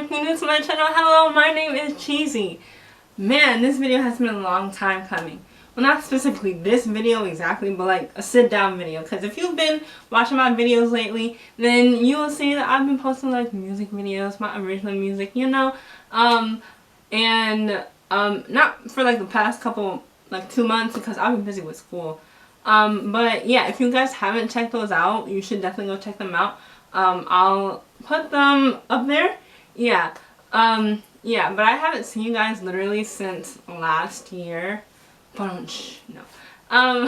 and if you're new to my channel, hello, my name is Cheesy. Man, this video has been a long time coming. Well, not specifically this video exactly, but like a sit down video. Because if you've been watching my videos lately, then you will see that I've been posting like music videos, my original music, you know. Not for like the past couple, like 2 months because I've been busy with school. But yeah, if you guys haven't checked those out, you should definitely go check them out. I'll put them up there. Yeah. Yeah, but I haven't seen you guys literally since last year. No.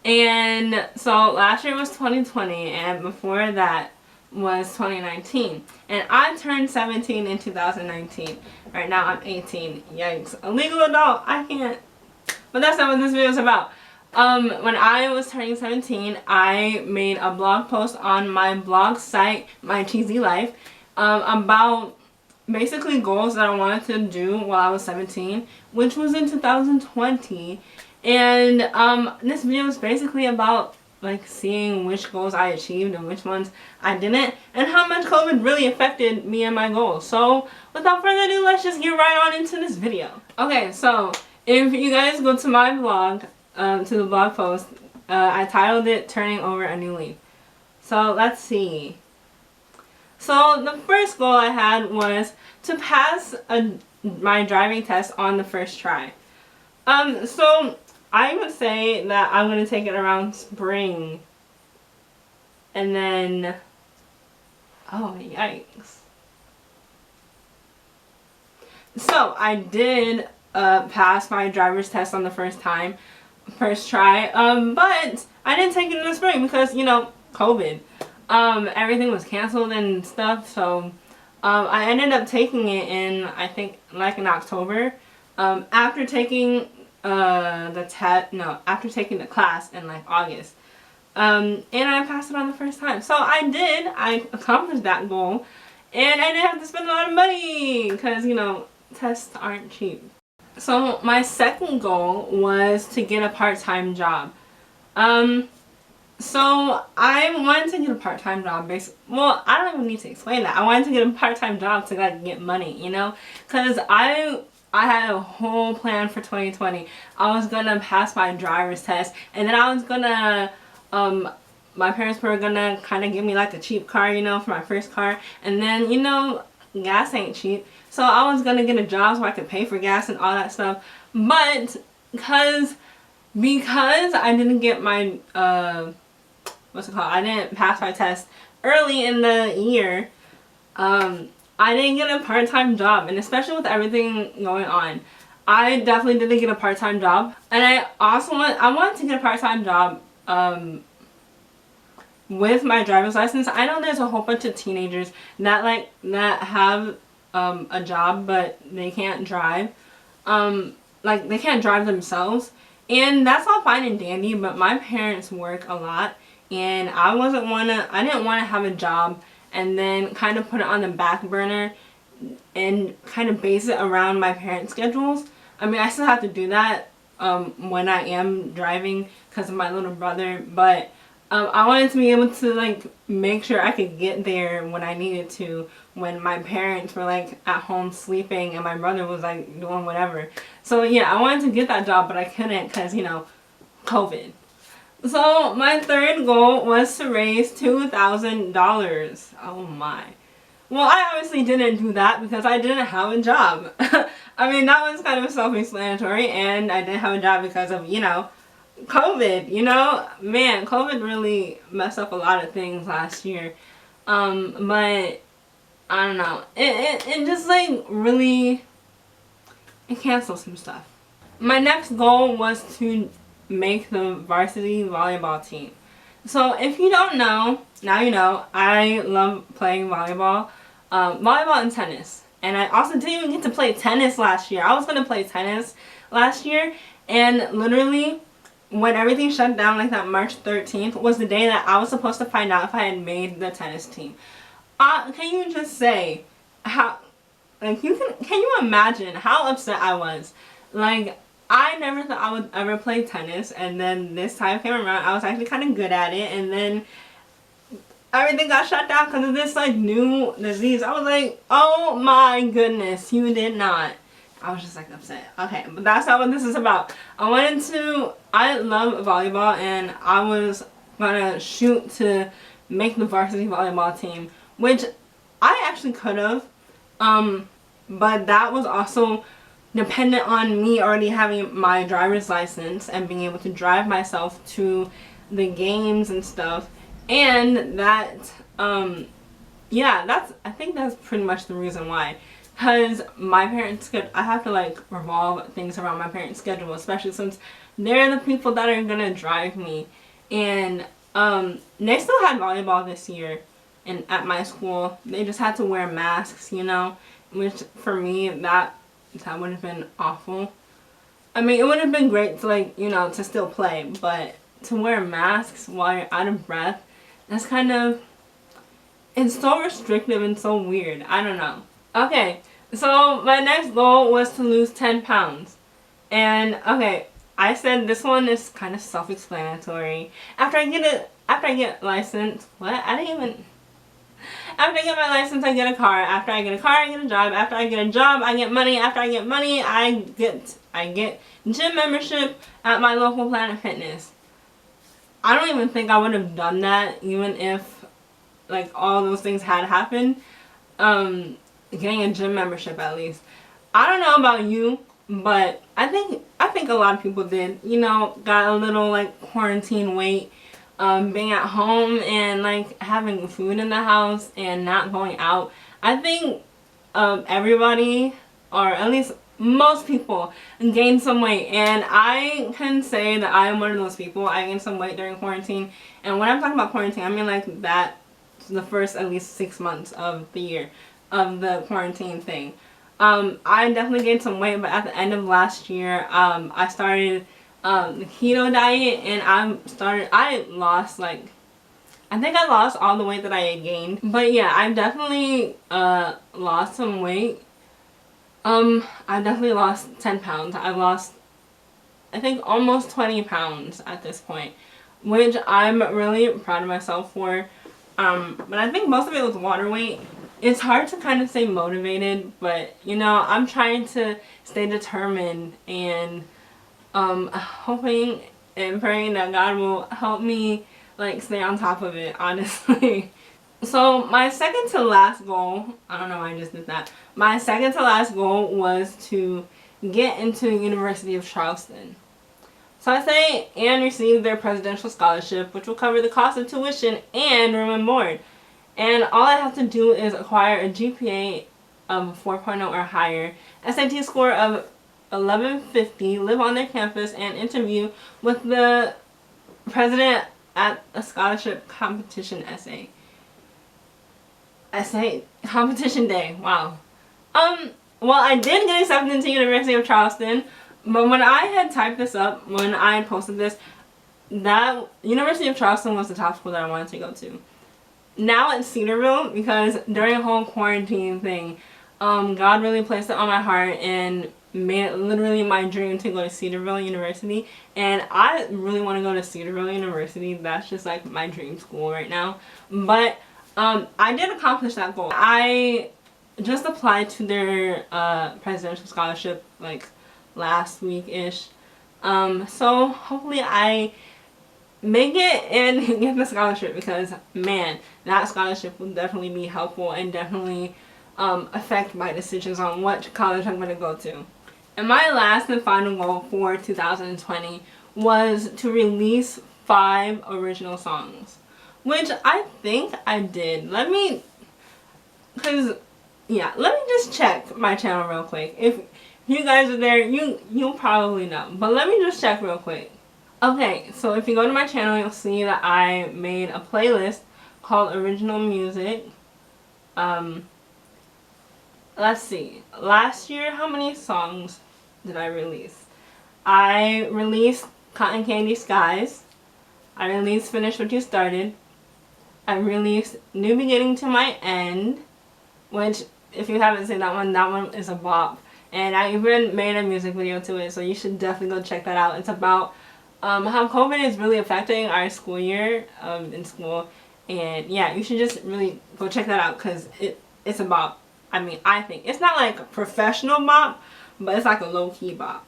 And so last year was 2020 and before that was 2019. And I turned 17 in 2019. Right now I'm 18. Yikes. A legal adult. I can't. But that's not what this video is about. When I was turning 17, I made a blog post on my blog site, My Cheesy Life, about basically goals that I wanted to do while I was 17, which was in 2020. And this video is basically about like seeing which goals I achieved and which ones I didn't, and how much COVID really affected me and my goals. So without further ado, let's just get right on into this video. Okay, so if you guys go to my blog, to the blog post, I titled it Turning Over a New Leaf. So let's see. So the first goal I had was to pass my driving test on the first try. So I would say that I'm going to take it around spring. And then, oh yikes. So I did pass my driver's test on the first try. But I didn't take it in the spring because, you know, COVID. Everything was canceled and stuff, so I ended up taking it in, I think, like in October. After taking after taking the class in like August. And I passed it on the first time. So I accomplished that goal, and I didn't have to spend a lot of money because, you know, tests aren't cheap. So my second goal was to get a part-time job. So I wanted to get a part-time job well, I don't even need to explain that. I wanted to get a part-time job to like get money, you know? Cause I had a whole plan for 2020. I was gonna pass my driver's test, and then I was gonna my parents were gonna kind of give me like a cheap car, you know, for my first car. And then, you know, gas ain't cheap. So I was gonna get a job so I could pay for gas and all that stuff. But because I didn't get my I didn't pass my test early in the year, I didn't get a part-time job. And especially with everything going on, I definitely didn't get a part-time job. And I wanted to get a part-time job with my driver's license. I know there's a whole bunch of teenagers that have a job but they can't drive. Like they can't drive themselves. And that's all fine and dandy, but my parents work a lot. And I didn't want to have a job and then kind of put it on the back burner and kind of base it around my parents' schedules. I mean, I still have to do that when I am driving because of my little brother, but I wanted to be able to like make sure I could get there when I needed to, when my parents were like at home sleeping and my brother was like doing whatever. So yeah, I wanted to get that job, but I couldn't because, you know, COVID. So my third goal was to raise $2,000. Oh my. Well, I obviously didn't do that because I didn't have a job. I mean, that was kind of self-explanatory, and I didn't have a job because of, you know, COVID. You know, man, COVID really messed up a lot of things last year. But I don't know. It just like really, it canceled some stuff. My next goal was to make the varsity volleyball team. So if you don't know, now you know, I love playing volleyball. Volleyball and tennis. And I also didn't even get to play tennis last year. I was going to play tennis last year, and literally when everything shut down, like that March 13th was the day that I was supposed to find out if I had made the tennis team. Can you just say how, like, can you imagine how upset I was? Like, I never thought I would ever play tennis, and then this time came around, I was actually kind of good at it, and then everything got shut down because of this like new disease. I was like, oh my goodness, you did not. I was just like upset. Okay, but that's not what this is about. I love volleyball, and I was gonna shoot to make the varsity volleyball team, which I actually could have. But that was also dependent on me already having my driver's license and being able to drive myself to the games and stuff. And that, yeah, I think that's pretty much the reason why. Because my parents I have to like revolve things around my parents' schedule, especially since they're the people that are gonna drive me. And they still had volleyball this year, and at my school they just had to wear masks, you know, which for me that would have been awful. I mean, it would have been great to like, you know, to still play, but to wear masks while you're out of breath, that's kind of, it's so restrictive and so weird. I don't know. Okay, so my next goal was to lose 10 pounds. And okay, I said this one is kind of self-explanatory. After I get licensed, what? After I get my license, I get a car. After I get a car, I get a job. After I get a job, I get money. After I get money, I get gym membership at my local Planet Fitness. I don't even think I would have done that even if like all those things had happened. Getting a gym membership at least. I don't know about you, but I think a lot of people did. You know, got a little like quarantine weight. Being at home and like having food in the house and not going out. I think everybody, or at least most people, gained some weight, and I can say that I am one of those people. I gained some weight during quarantine, and when I'm talking about quarantine, I mean like that the first at least 6 months of the year of the quarantine thing. I definitely gained some weight, but at the end of last year, I started the keto diet, and I lost like, I think I lost all the weight that I had gained. But yeah, I definitely lost some weight. I definitely lost 10 pounds. I lost, I think, almost 20 pounds at this point, which I'm really proud of myself for. But I think most of it was water weight. It's hard to kind of stay motivated, but you know, I'm trying to stay determined and hoping and praying that God will help me like stay on top of it, honestly. So my second to last goal, I don't know why I just did that. My second to last goal was to get into University of Charleston. So I say and receive their presidential scholarship, which will cover the cost of tuition and room and board. And all I have to do is acquire a GPA of 4.0 or higher, SAT score of 1150, live on their campus, and interview with the president at a scholarship competition essay competition day. Wow. Well, I did get accepted into University of Charleston, but when I had typed this up, when I had posted this, that University of Charleston was the top school that I wanted to go to. Now it's Cedarville, because during the whole quarantine thing, God really placed it on my heart and made it literally my dream to go to Cedarville University. And I really want to go to Cedarville University. That's just like my dream school right now. But I did accomplish that goal. I just applied to their presidential scholarship like last week-ish. So hopefully I make it and get the scholarship, because man, that scholarship will definitely be helpful and definitely affect my decisions on what college I'm going to go to. And my last and final goal for 2020 was to release 5 original songs, which I think I did. Let me just check my channel real quick. If you guys are there, you'll probably know, but let me just check real quick. Okay, so if you go to my channel, you'll see that I made a playlist called Original Music. Let's see. Last year, how many songs did I release? I released Cotton Candy Skies. I released Finish What You Started. I released New Beginning to My End, which, if you haven't seen that one is a bop. And I even made a music video to it, so you should definitely go check that out. It's about how COVID is really affecting our school year in school, And yeah, you should just really go check that out because it's a bop. I mean, I think it's not like a professional bop, but it's like a low-key bop.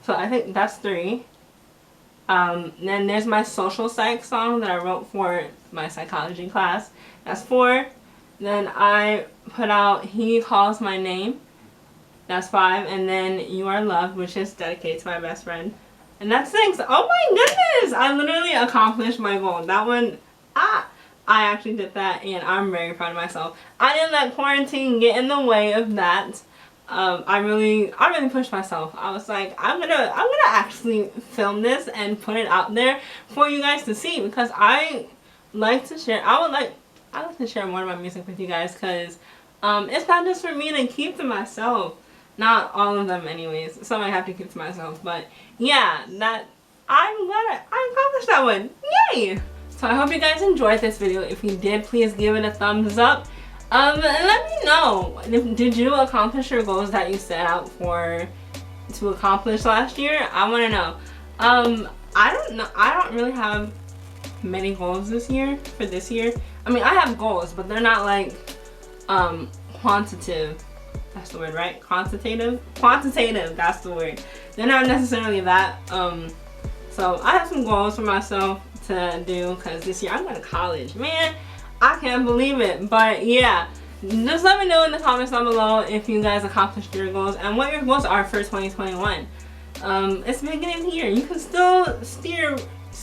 So I think that's 3. Then there's my social psych song that I wrote for my psychology class. That's 4. Then I put out He Calls My Name. That's 5. And then You Are Loved, which is dedicated to my best friend. And that's 6. Oh my goodness! I literally accomplished my goal. That one, I actually did that, and I'm very proud of myself. I didn't let quarantine get in the way of that. I really pushed myself. I was like, I'm gonna actually film this and put it out there for you guys to see, because I like to share. I like to share more of my music with you guys, because it's not just for me to keep to myself. Not all of them anyways. Some I have to keep to myself. But yeah, I'm glad I accomplished that one. Yay! So I hope you guys enjoyed this video. If you did, please give it a thumbs up. And let me know, did you accomplish your goals that you set out to accomplish last year? I want to know. I don't know. I don't really have many goals this year. I mean, I have goals, but they're not like quantitative. That's the word, right? Quantitative, that's the word. They're not necessarily that. So I have some goals for myself to do, because this year I'm going to college. Man, I can't believe it. But yeah, just let me know in the comments down below if you guys accomplished your goals and what your goals are for 2021. It's the beginning of the year. You can still steer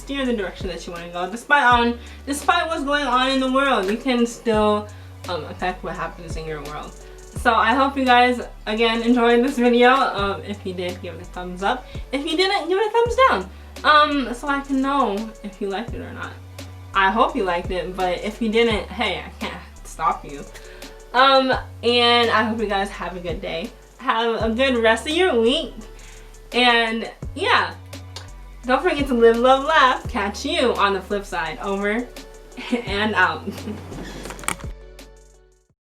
the direction that you want to go, despite what's going on in the world. You can still affect what happens in your world. So I hope you guys, again, enjoyed this video. If you did, give it a thumbs up. If you didn't, give it a thumbs down. So I can know if you liked it or not. I hope you liked it, but if you didn't, hey, I can't stop you. And I hope you guys have a good day. Have a good rest of your week. And yeah, don't forget to live, love, laugh. Catch you on the flip side. Over and out.